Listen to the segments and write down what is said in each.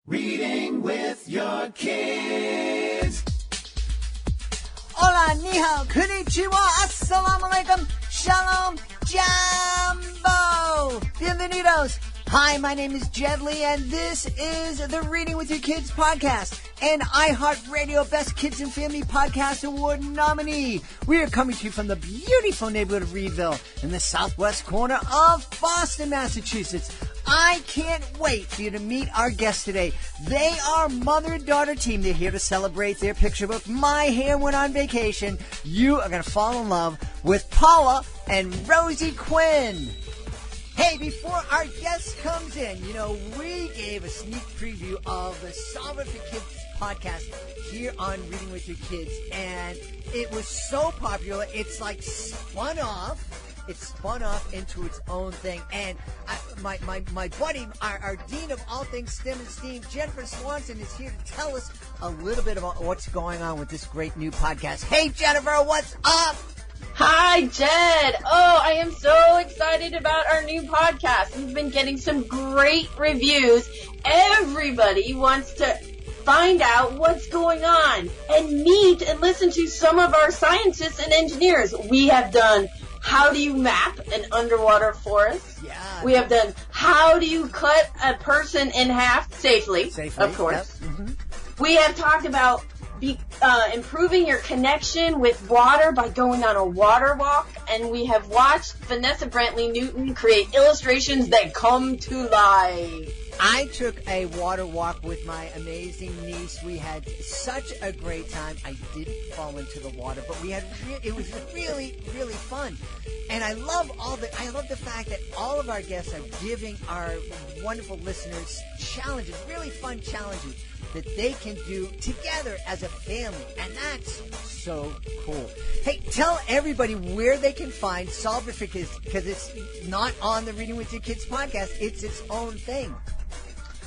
Reading with your kids. Hola, ni hao, konnichiwa, assalamu alaikum, shalom, jambo. Bienvenidos. Hi, my name is Jed Lee, and this is the Reading with Your Kids podcast, an iHeartRadio Best Kids and Family Podcast Award nominee. We are coming to you from the beautiful neighborhood of Reedville in the southwest corner of Boston, Massachusetts. I can't wait for you to meet our guests today. They are mother and daughter team. They're here to celebrate their picture book, My Hair Went On Vacation. You are going to fall in love with Paula and Rosie Quinn. Hey, before our guest comes in, we gave a sneak preview of the Solve It for Kids podcast here on Reading with Your Kids, and it was so popular, it's like spun off. It spun off into its own thing. And my buddy, our dean of all things STEM and STEAM, Jennifer Swanson, is here to tell us a little bit about what's going on with this great new podcast. Hey, Jennifer, what's up? Hi, Jed. Oh, I am so excited about our new podcast. We've been getting some great reviews. Everybody wants to find out what's going on and meet and listen to some of our scientists and engineers. We have done how do you map an underwater forest? Yeah. We have done how do you cut a person in half safely, of course. Yep. Mm-hmm. We have talked about improving your connection with water by going on a water walk, and we have watched Vanessa Brantley Newton create illustrations that come to life. I took a water walk with my amazing niece. We had such a great time. I didn't fall into the water, but it was really, really fun. And I love the fact that all of our guests are giving our wonderful listeners challenges, really fun challenges that they can do together as a family. And that's so cool. Hey, tell everybody where they can find Solve It for Kids, because it's not on the Reading with Your Kids podcast. It's its own thing.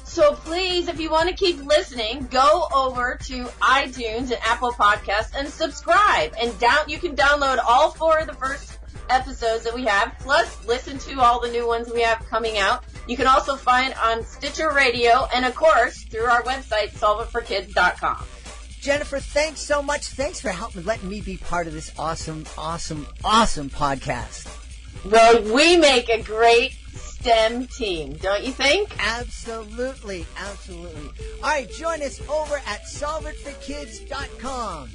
So please, if you want to keep listening, go over to iTunes and Apple Podcasts and subscribe. And you can download all 4 of the first episodes that we have, plus listen to all the new ones we have coming out. You can also find on Stitcher Radio and, of course, through our website, solveitforkids.com. Jennifer, thanks so much. Thanks for letting me be part of this awesome, awesome, awesome podcast. Well, we make a great STEM team, don't you think? Absolutely, absolutely. All right, join us over at solveitforkids.com.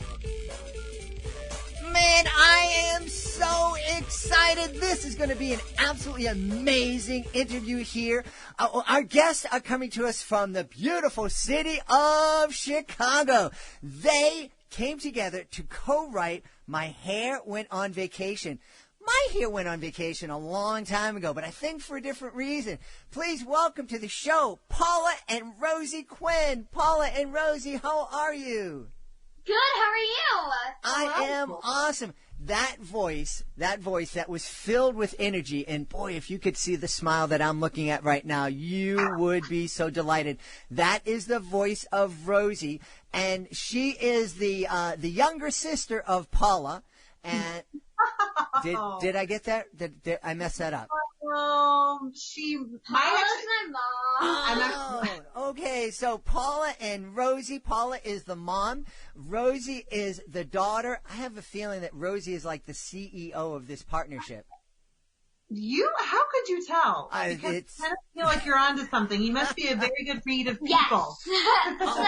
Man, I am so excited. This is going to be an absolutely amazing interview here. Our guests are coming to us from the beautiful city of Chicago. They came together to co-write My Hair Went On Vacation. My hair went on vacation a long time ago, but I think for a different reason. Please welcome to the show, Paula and Rosie Quinn. Paula and Rosie, how are you? Good, how are you? I am awesome. That voice that was filled with energy, and boy, if you could see the smile that I'm looking at right now, you would be so delighted. That is the voice of Rosie, and she is the younger sister of Paula. And did I get that? Did I mess that up? Paula's my mom. Oh, okay. So Paula and Rosie. Paula is the mom. Rosie is the daughter. I have a feeling that Rosie is like the CEO of this partnership. How could you tell? Because I kind of feel like you're onto something. You must be a very good read of people. Yes.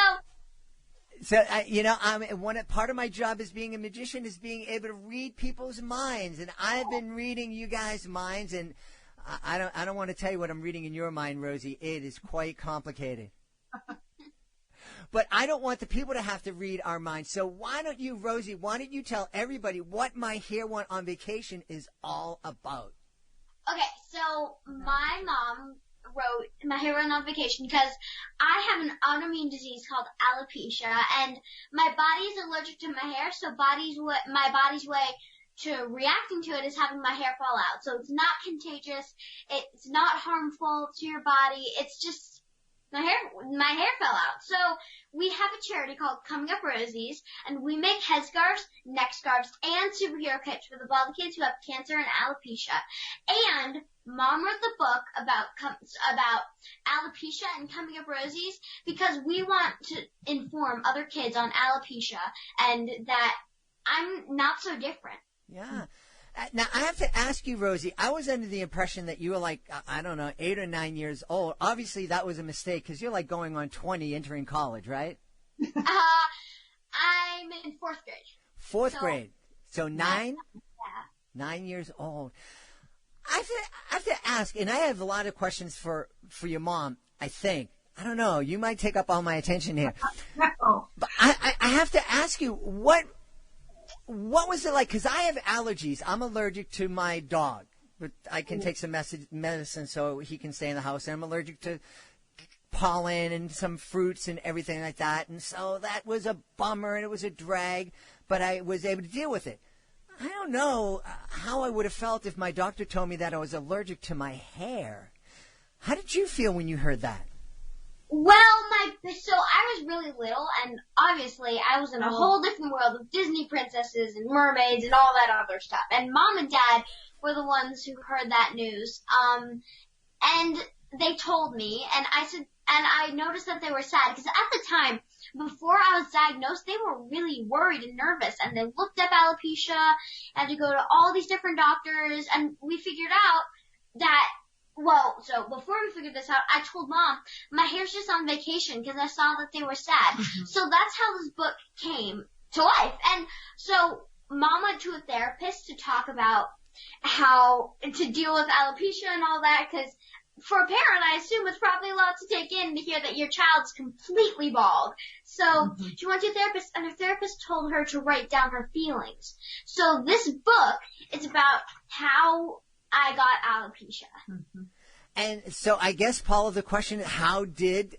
So, part of my job as being a magician is being able to read people's minds, and I've been reading you guys' minds, and I don't want to tell you what I'm reading in your mind, Rosie. It is quite complicated. But I don't want the people to have to read our minds. So why don't you, Rosie, tell everybody what My Hair Went On Vacation is all about? Okay, so my mom wrote My Hair Went On Vacation because I have an autoimmune disease called alopecia, and my body is allergic to my hair, so my body's way to reacting to it is having my hair fall out. So it's not contagious, it's not harmful to your body, it's just my hair fell out. So we have a charity called Coming Up Rosies, and we make headscarves, neck scarves, and superhero kits for all the kids who have cancer and alopecia. And Mom wrote the book about alopecia and Coming Up Rosies because we want to inform other kids on alopecia and that I'm not so different. Yeah. Now, I have to ask you, Rosie, I was under the impression that you were like, I don't know, 8 or 9 years old. Obviously, that was a mistake because you're like going on 20 entering college, right? I'm in 4th grade. Fourth grade. So 9? Yeah. 9 years old. I have to ask, and I have a lot of questions for your mom, I think. I don't know. You might take up all my attention here. No. But I have to ask you, what was it like? Because I have allergies. I'm allergic to my dog. But I can take some medicine so he can stay in the house. And I'm allergic to pollen and some fruits and everything like that. And so that was a bummer and it was a drag. But I was able to deal with it. I don't know how I would have felt if my doctor told me that I was allergic to my hair. How did you feel when you heard that? Well, so I was really little, and obviously I was in a whole different world of Disney princesses and mermaids and all that other stuff. And Mom and Dad were the ones who heard that news. And they told me, and I noticed that they were sad because at the time, before I was diagnosed, they were really worried and nervous, and they looked up alopecia, had to go to all these different doctors, and we figured out that. Well, so before we figured this out, I told Mom, my hair's just on vacation because I saw that they were sad. Mm-hmm. So that's how this book came to life. And so Mom went to a therapist to talk about how to deal with alopecia and all that because for a parent, I assume it's probably a lot to take in to hear that your child's completely bald. So she went to a therapist, and her therapist told her to write down her feelings. So this book is about how I got alopecia. Mm-hmm. And so I guess, Paula, the question, how did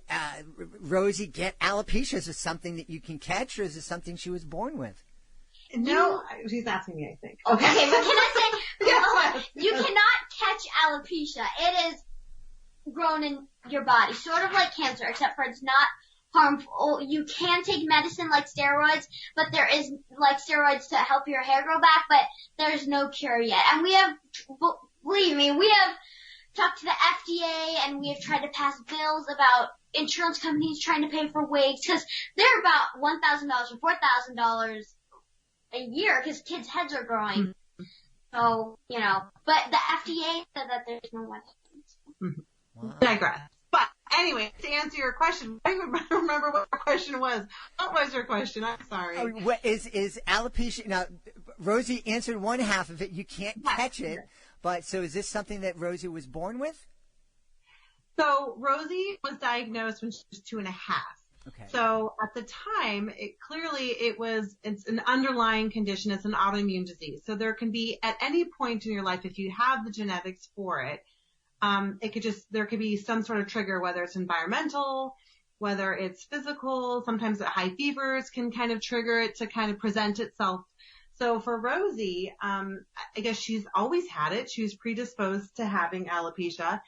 Rosie get alopecia? Is it something that you can catch, or is it something she was born with? No, she's asking me, I think. Okay, but can I say, you cannot catch alopecia. It is grown in your body, sort of like cancer, except for it's not harmful. You can take medicine like steroids, but there is like steroids to help your hair grow back, but there's no cure yet. And we have, believe me, we have talked to the FDA and we have tried to pass bills about insurance companies trying to pay for wigs because they're about $1,000 or $4,000 a year because kids' heads are growing. Mm-hmm. So, but the FDA said that there's no way. Mm-hmm. Wow. Digress. But anyway, to answer your question, I don't remember what your question was. What was your question? I'm sorry. Is alopecia, now, Rosie answered one half of it. You can't catch it. But so is this something that Rosie was born with? So Rosie was diagnosed when she was 2.5. Okay. So at the time, it's an underlying condition. It's an autoimmune disease. So there can be at any point in your life, if you have the genetics for it, there could be some sort of trigger, whether it's environmental, whether it's physical. Sometimes high fevers can kind of trigger it to kind of present itself. So for Rosie, I guess she's always had it. She was predisposed to having alopecia.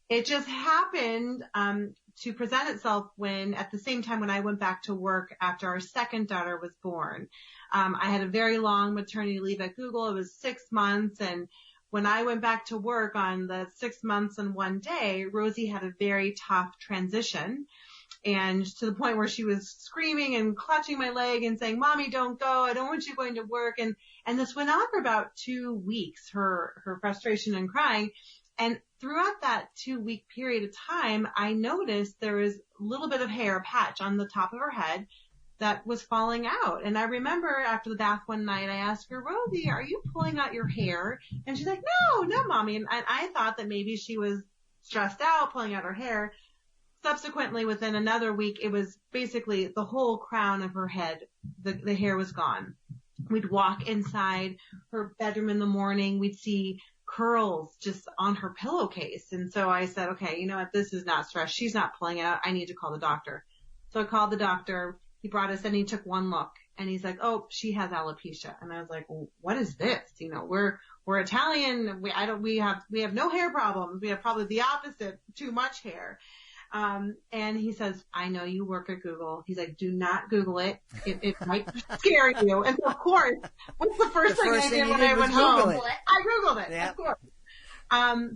It just happened to present itself at the same time when I went back to work after our second daughter was born. I had a very long maternity leave at Google. It was 6 months, and when I went back to work on the 6 months and 1 day, Rosie had a very tough transition. And to the point where she was screaming and clutching my leg and saying, "Mommy, don't go. I don't want you going to work." And this went on for about 2 weeks, her frustration and crying. And throughout that 2-week period of time, I noticed there was a little bit of hair, a patch on the top of her head that was falling out. And I remember after the bath one night, I asked her, "Rosie, are you pulling out your hair?" And she's like, No, Mommy. And I thought that maybe she was stressed out, pulling out her hair. Subsequently, within another week, it was basically the whole crown of her head. The hair was gone. We'd walk inside her bedroom in the morning. We'd see curls just on her pillowcase. And so I said, okay, you know what? This is not stress. She's not pulling it out. I need to call the doctor. So I called the doctor. He brought us in. He took one look and he's like, "Oh, she has alopecia." And I was like, "Well, what is this? We're Italian. We have no hair problems. We have probably the opposite, too much hair." And he says, I know you work at Google. He's like, do not Google it. It might scare you. And so, of course, what's the first thing I did when I went home? I Googled it, yeah. Of course.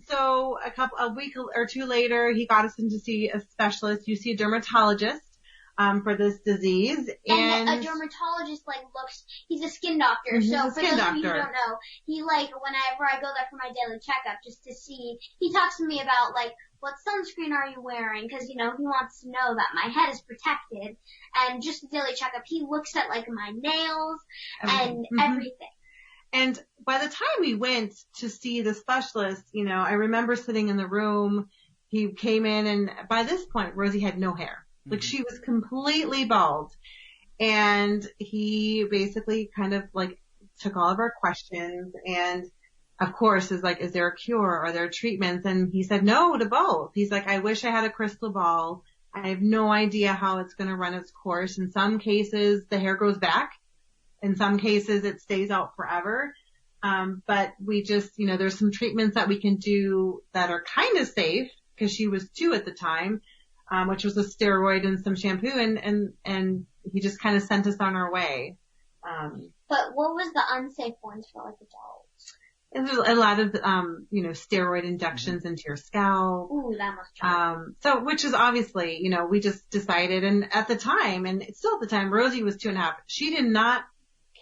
So a week or two later, he got us in to see a specialist. You see a dermatologist, for this disease. And a dermatologist, he's a skin doctor. So for those of you who don't know, he, whenever I go there for my daily checkup, just to see, he talks to me about, what sunscreen are you wearing? Cause, he wants to know that my head is protected. And just a daily checkup, he looks at, my nails and everything. And by the time we went to see the specialist, I remember sitting in the room. He came in, and by this point, Rosie had no hair. She was completely bald. And he basically kind of, took all of our questions and, of course, is like, is there a cure? Are there treatments? And he said no to both. He's like, I wish I had a crystal ball. I have no idea how it's going to run its course. In some cases, the hair grows back. In some cases, it stays out forever. But we just, there's some treatments that we can do that are kind of safe, because she was 2 at the time, which was a steroid and some shampoo, and he just kind of sent us on our way. But what was the unsafe ones for adults? And there's a lot of, steroid injections into your scalp. Ooh, that must hurt. So, which is obviously, we just decided, and at the time, and still at the time, Rosie was 2.5. She did not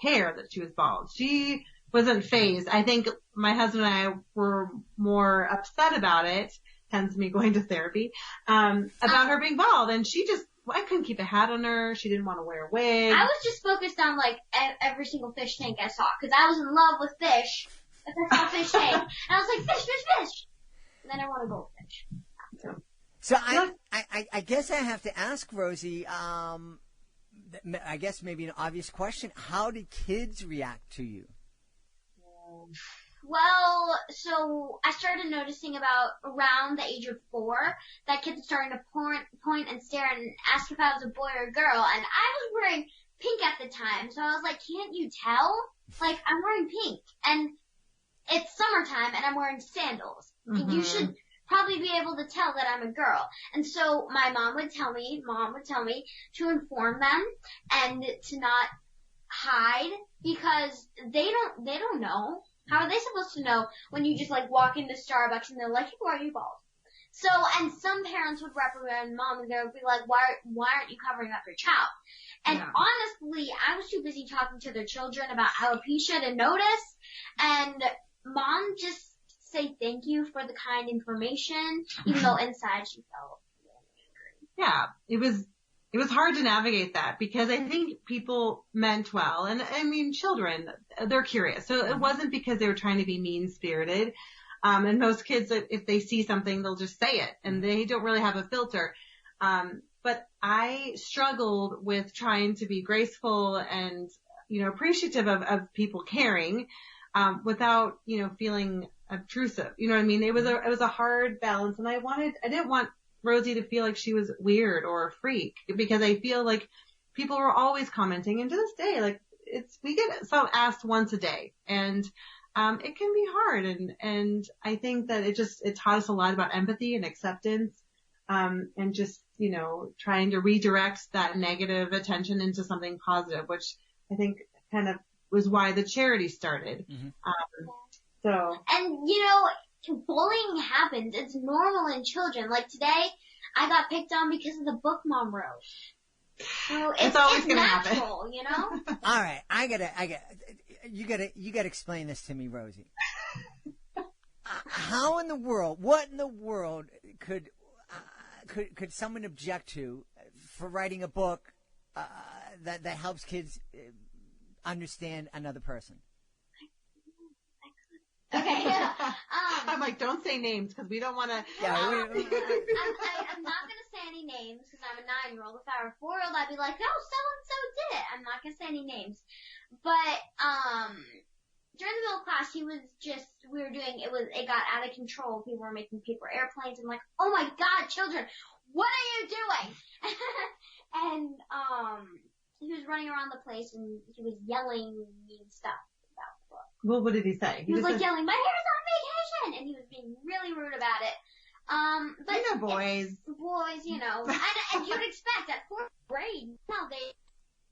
care that she was bald. She wasn't phased. I think my husband and I were more upset about it, hence me going to therapy, about her being bald. And I couldn't keep a hat on her. She didn't want to wear a wig. I was just focused on every single fish tank I saw, because I was in love with fish. If I saw a fish tank, and I was like, fish, fish, fish. And then I want a goldfish. So I guess I have to ask Rosie, I guess maybe an obvious question. How did kids react to you? Well, so I started noticing about around the age of 4 that kids are starting to point and stare and ask if I was a boy or a girl. And I was wearing pink at the time, so I was like, can't you tell? I'm wearing pink. And it's summertime and I'm wearing sandals. And you should probably be able to tell that I'm a girl. And so my mom would tell me to inform them and to not hide, because they don't know. How are they supposed to know when you just walk into Starbucks and they're like, why are you bald? So, and some parents would reprimand mom and they would be like, why aren't you covering up your child? And honestly, I was too busy talking to their children about alopecia to notice. And mom just say thank you for the kind information, even though inside she felt really angry. Yeah, it was hard to navigate that, because I think people meant well. And I mean, children, they're curious. So it wasn't because they were trying to be mean-spirited. And most kids, if they see something, they'll just say it, and they don't really have a filter. But I struggled with trying to be graceful and, appreciative of people caring, without, feeling obtrusive. You know what I mean? It was a hard balance, and I didn't want Rosie to feel like she was weird or a freak, because I feel like people were always commenting, and to this day, we get asked once a day, and it can be hard, and I think that it taught us a lot about empathy and acceptance, and just, trying to redirect that negative attention into something positive, which I think kind of was why the charity started. And bullying happens. It's normal in children. Today, I got picked on because of the book mom wrote. So it's always going to happen. All right, you gotta explain this to me, Rosie. What in the world could someone object to for writing a book that helps kids understand another person? Okay. I'm like, don't say names, because we don't want to. Yeah, I'm not going to say any names, because I'm a 9-year-old. If I were a 4-year-old, I'd be like, oh, so-and-so did it. I'm not going to say any names. But, during the middle of class, it got out of control. People were making paper airplanes, and oh my God, children, what are you doing? And, he was running around the place, and he was yelling mean stuff. Well, what did he say? He was yelling, my hair's on vacation! And he was being really rude about it. But you know, boys, you know, and you'd expect at 4th grade, now they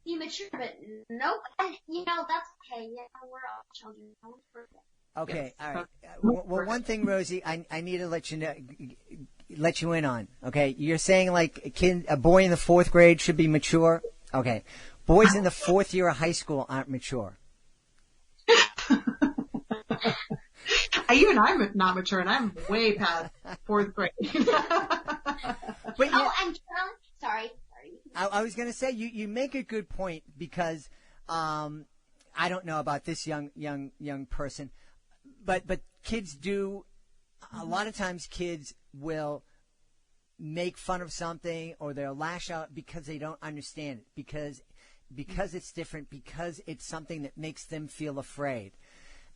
be mature, but nope. And you know, that's okay. Yeah, we're all children. No one's perfect. Okay, Yes. all right. Well, one thing, Rosie, I need to let you in on. Okay, you're saying like a boy in the 4th grade should be mature. Okay, boys in the 4th year of high school aren't mature. Even I'm not mature, and I'm way past 4th grade. But Oh, and Carolyn, sorry. I was going to say you make a good point because I don't know about this young person, but kids do a lot of times. Kids will make fun of something or they'll lash out because they don't understand it because it's different, because it's something that makes them feel afraid.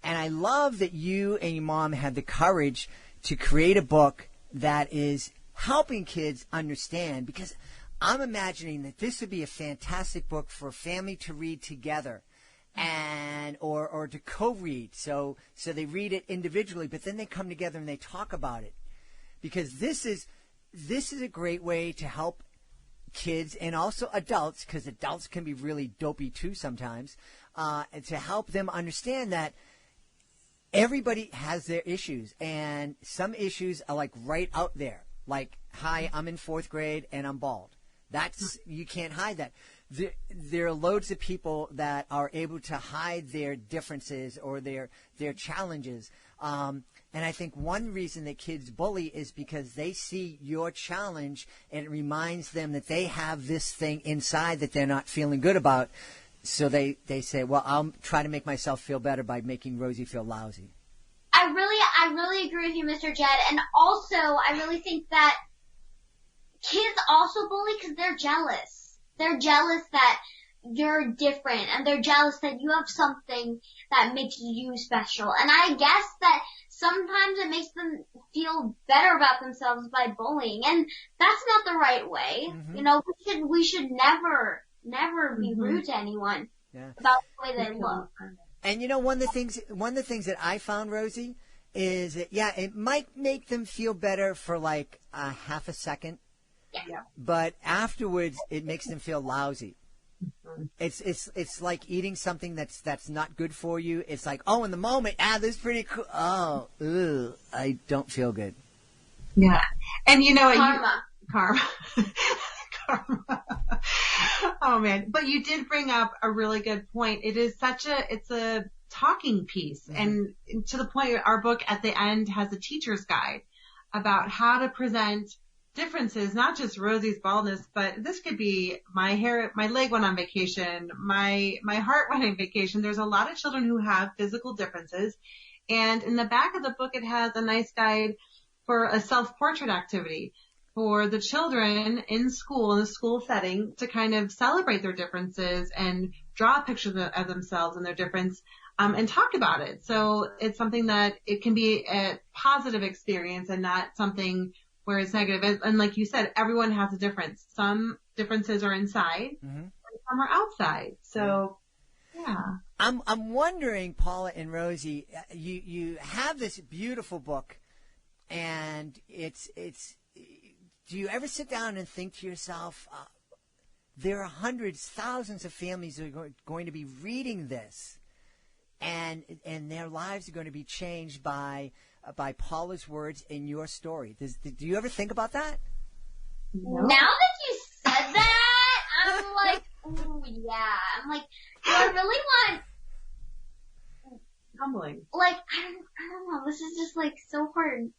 And I love that you and your mom had the courage to create a book that is helping kids understand, because I'm imagining that this would be a fantastic book for a family to read together and or to co-read. So they read it individually, but then they come together and they talk about it. Because this is a great way to help kids and also adults, because adults can be really dopey too sometimes, and to help them understand that everybody has their issues, and some issues are like right out there. Like, hi, I'm in 4th grade and I'm bald. You can't hide that. There are loads of people that are able to hide their differences or their challenges. And I think one reason that kids bully is because they see your challenge and it reminds them that they have this thing inside that they're not feeling good about. So they say, well, I'll try to make myself feel better by making Rosie feel lousy. I really agree with you, Mr. Jed. And also, I really think that kids also bully because they're jealous. They're jealous that you're different, and they're jealous that you have something that makes you special. And I guess that sometimes it makes them feel better about themselves by bullying, and that's not the right way. Mm-hmm. You know, we should never be rude to anyone about the way they look. And you know, one of the things that I found, Rosie, is that it might make them feel better for like a half a second, but afterwards it makes them feel lousy. It's like eating something that's not good for you. It's like, oh, in the moment, this is pretty cool. Oh, I don't feel good. Yeah, and you know, Karma. Karma. Oh man, but you did bring up a really good point. It's a talking piece, and to the point, our book at the end has a teacher's guide about how to present differences, not just Rosie's baldness, but this could be my leg went on vacation, my heart went on vacation. There's a lot of children who have physical differences, and in the back of the book it has a nice guide for a self-portrait activity for the children in school, in the school setting, to kind of celebrate their differences and draw a picture of themselves and their difference, and talk about it. So it's something that it can be a positive experience and not something where it's negative. And like you said, everyone has a difference. Some differences are inside, and some are outside. So, yeah. I'm wondering, Paula and Rosie, you have this beautiful book, and it's. Do you ever sit down and think to yourself, there are hundreds, thousands of families who are going to be reading this, and their lives are going to be changed by Paula's words in your story? Do you ever think about that? No. Now that you said that, I'm like, ooh, yeah. I'm like, do I really want? Humbling. Like, I don't know. This is just like so hard.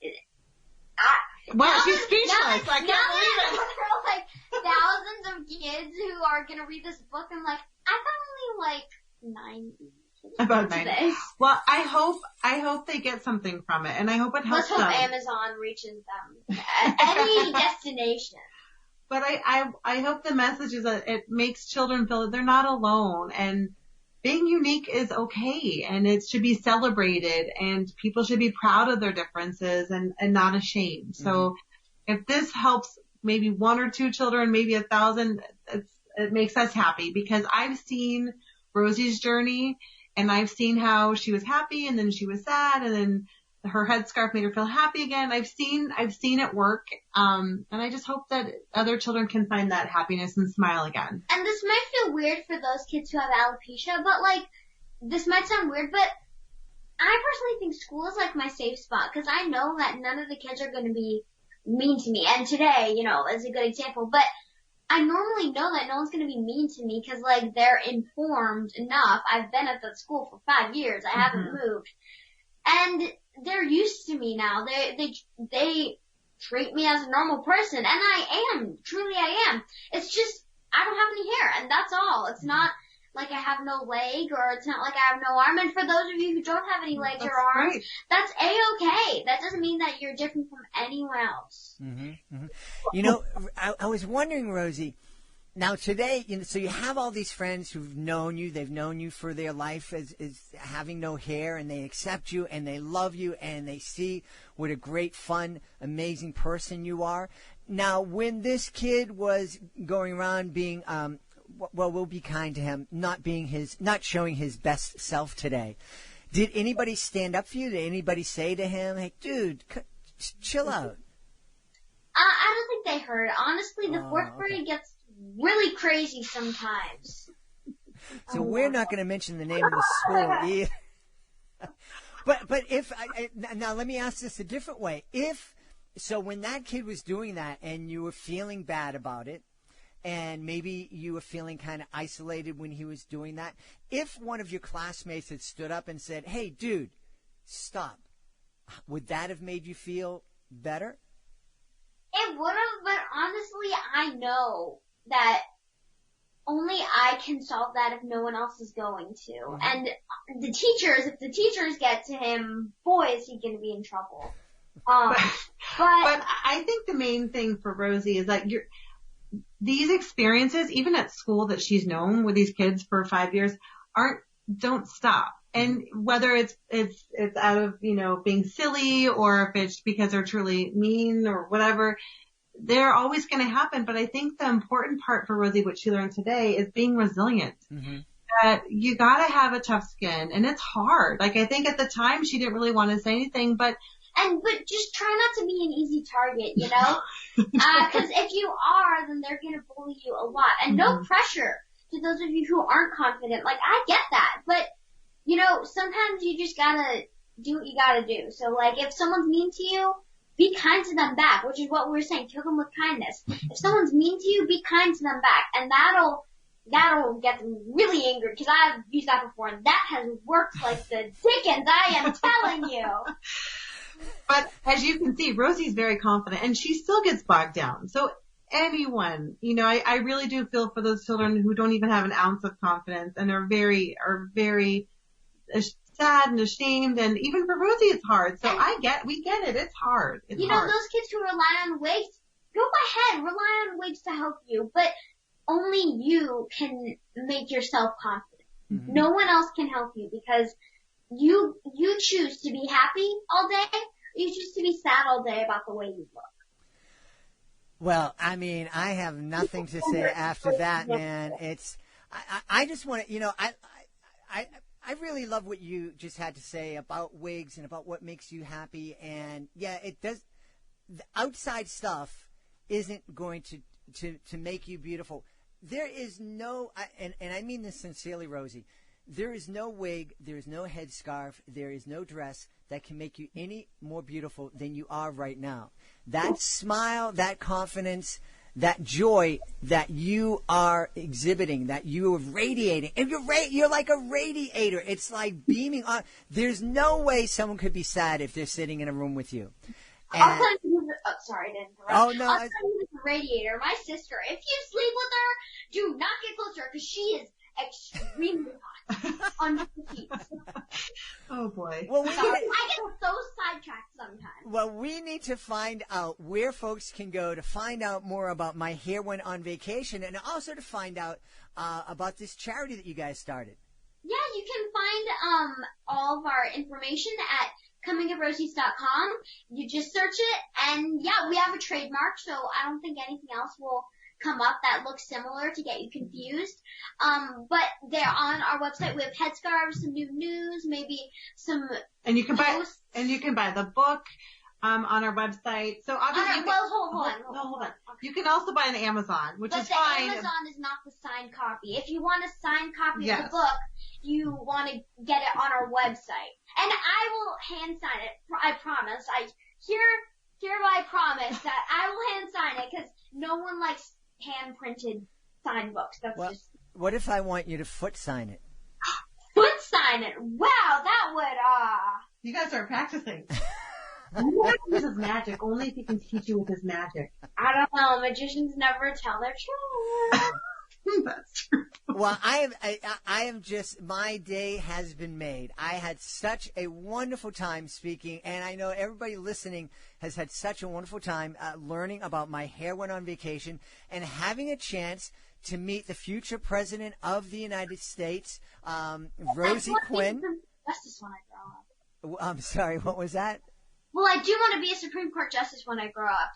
Wow, she's speechless. I can't believe it. There are like thousands of kids who are gonna read this book. I'm like, I got only like 9 kids about today. 9. Well, I hope they get something from it, and I hope it helps Let's hope them. Amazon reaches them at any destination. But I hope the message is that it makes children feel that they're not alone, and being unique is okay, and it should be celebrated, and people should be proud of their differences and not ashamed. So if this helps maybe 1 or 2 children, maybe 1,000, it makes us happy, because I've seen Rosie's journey, and I've seen how she was happy and then she was sad, and then her headscarf made her feel happy again. I've seen it work. And I just hope that other children can find that happiness and smile again. And this might feel weird for those kids who have alopecia, but like, this might sound weird, but I personally think school is like my safe spot, because I know that none of the kids are going to be mean to me. And today, is a good example, but I normally know that no one's going to be mean to me because, like, they're informed enough. I've been at that school for 5 years. I haven't moved. And they're used to me now. They treat me as a normal person. And I am. Truly I am. It's just, I don't have any hair. And that's all. It's not like I have no leg, or it's not like I have no arm. And for those of you who don't have any legs or arms, that's A-okay. That doesn't mean that you're different from anyone else. I was wondering, Rosie, now today, so you have all these friends who've known you. They've known you for their life as having no hair, and they accept you, and they love you, and they see what a great, fun, amazing person you are. Now, when this kid was going around being, well, we'll be kind to him, not showing his best self today. Did anybody stand up for you? Did anybody say to him, "Hey, dude, chill out"? I don't think they heard. Honestly, the fourth grade gets really crazy sometimes. So we're not going to mention the name of the school either. But if now let me ask this a different way. So when that kid was doing that and you were feeling bad about it, and maybe you were feeling kind of isolated when he was doing that, if one of your classmates had stood up and said, "Hey, dude, stop," would that have made you feel better? It would have, but honestly, I know that only I can solve that if no one else is going to. And if the teachers get to him, boy, is he going to be in trouble. But I think the main thing for Rosie is that these experiences, even at school that she's known with these kids for 5 years, don't stop. And whether it's out of, being silly, or if it's because they're truly mean or whatever, they're always going to happen. But I think the important part for Rosie, what she learned today, is being resilient. That you got to have a tough skin, and it's hard. Like, I think at the time she didn't really want to say anything, but just try not to be an easy target, because if you are, then they're going to bully you a lot. And no pressure to those of you who aren't confident. Like, I get that, but sometimes you just gotta do what you gotta do. So, like, if someone's mean to you, be kind to them back, which is what we were saying. Kill them with kindness. If someone's mean to you, be kind to them back, and that'll get them really angry, because I've used that before, and that has worked like the dickens. I am telling you. But as you can see, Rosie's very confident, and she still gets bogged down. So anyone, I really do feel for those children who don't even have an ounce of confidence and are very sad and ashamed, and even for Rosie it's hard. So we get it. It's hard. It's hard. Those kids who rely on wigs, go ahead, rely on wigs to help you, but only you can make yourself confident. No one else can help you, because you choose to be happy all day, you choose to be sad all day about the way you look. Well, I mean, I have nothing to say after that, man. I just want to, I really love what you just had to say about wigs and about what makes you happy. And yeah, it does. The outside stuff isn't going to make you beautiful. There is no, and I mean this sincerely, Rosie, there is no wig, there is no headscarf, there is no dress that can make you any more beautiful than you are right now. That smile, that confidence, that joy that you are exhibiting, that you are radiating, and you're like a radiator. It's like beaming on. There's no way someone could be sad if they're sitting in a room with you. I'll tell you, sorry, I didn't interrupt. Oh, no. I'll tell you the radiator. My sister, if you sleep with her, do not get close to her, because she is extremely hot on the sheets. Oh, boy. Well, I get so sidetracked sometimes. Well, we need to find out where folks can go to find out more about My Hair Went On Vacation, and also to find out about this charity that you guys started. Yeah, you can find all of our information at comingofrosies.com. You just search it, and yeah, we have a trademark, so I don't think anything else will come up that look similar to get you confused. But they're on our website. We have headscarves, some new news, maybe some And you can posts. buy the book on our website. So obviously, Hold on. You can also buy it on Amazon, which But is the fine. Amazon is not the signed copy. If you want a signed copy of Yes. the book, you want to get it on our website. And I will hand sign it. I promise. I hereby promise that I will hand sign it because no one likes hand printed signed books. That's Well, just what if I want you to foot sign it? foot sign it. Wow, that would You guys are practicing. You have to use his magic, only if he can teach you with his magic. I don't know. Magicians never tell their truth. That's true. Well, I am just, my day has been made. I had such a wonderful time speaking, and I know everybody listening has had such a wonderful time learning about My Hair Went on Vacation and having a chance to meet the future president of the United States, Rosie Quinn. Justice when I grow up. I'm sorry, what was that? Well, I do want to be a Supreme Court justice when I grow up.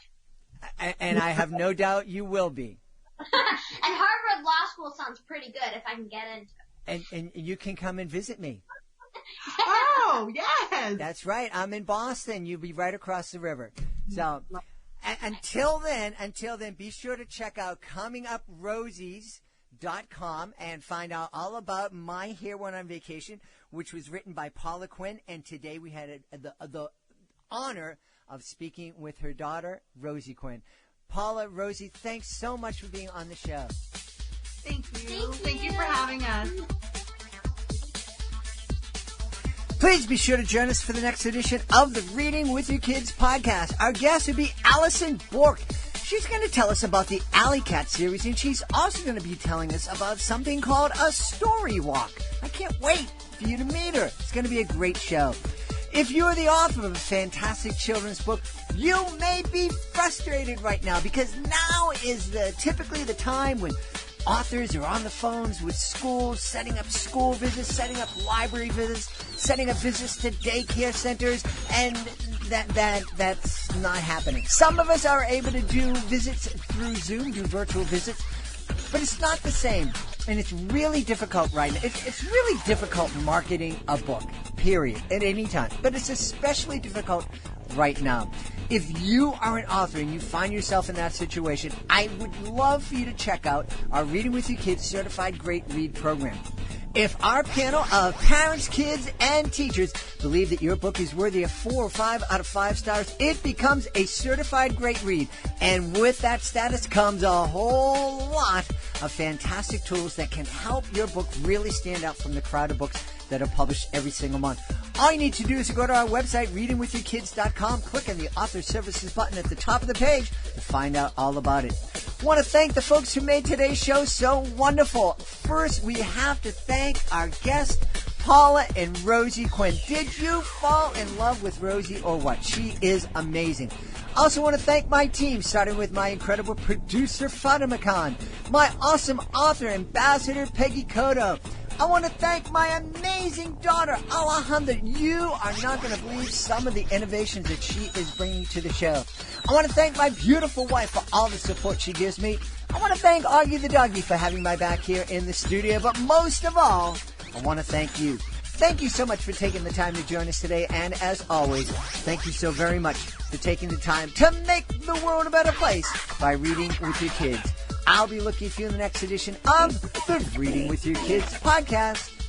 And I have no doubt you will be. And Harvard Law School sounds pretty good if I can get into it. And you can come and visit me. Oh, yes. That's right. I'm in Boston. You'll be right across the river. So until then, be sure to check out cominguprosies.com and find out all about My Hair Went on Vacation, which was written by Paula Quinn. And today we had the honor of speaking with her daughter, Rosie Quinn. Paula, Rosie, thanks so much for being on the show. Thank you. Thank you for having us. Please be sure to join us for the next edition of the Reading with Your Kids podcast. Our guest will be Alison Bork. She's going to tell us about the Alley Cat series, and she's also going to be telling us about something called a story walk. I can't wait for you to meet her. It's going to be a great show. If you're the author of a fantastic children's book, you may be frustrated right now because now is typically the time when authors are on the phones with schools, setting up school visits, setting up library visits, setting up visits to daycare centers, and that's not happening. Some of us are able to do visits through Zoom, do virtual visits, but it's not the same. And it's really difficult right now. It's really difficult marketing a book, period, at any time. But it's especially difficult right now. If you are an author and you find yourself in that situation, I would love for you to check out our Reading with Your Kids Certified Great Read program. If our panel of parents, kids, and teachers believe that your book is worthy of 4 or 5 out of 5 stars, it becomes a certified great read. And with that status comes a whole lot of fantastic tools that can help your book really stand out from the crowd of books that are published every single month. All you need to do is to go to our website, readingwithyourkids.com, click on the Author Services button at the top of the page to find out all about it. I want to thank the folks who made today's show so wonderful. First, we have to thank our guests, Paula and Rosie Quinn. Did you fall in love with Rosie or what? She is amazing. I also want to thank my team, starting with my incredible producer, Fatima Khan, my awesome author, Ambassador Peggy Cotto. I want to thank my amazing daughter, Alejandra. You are not going to believe some of the innovations that she is bringing to the show. I want to thank my beautiful wife for all the support she gives me. I want to thank Augie the doggy for having my back here in the studio. But most of all, I want to thank you. Thank you so much for taking the time to join us today. And as always, thank you so very much for taking the time to make the world a better place by reading with your kids. I'll be looking for you in the next edition of the Reading with Your Kids podcast.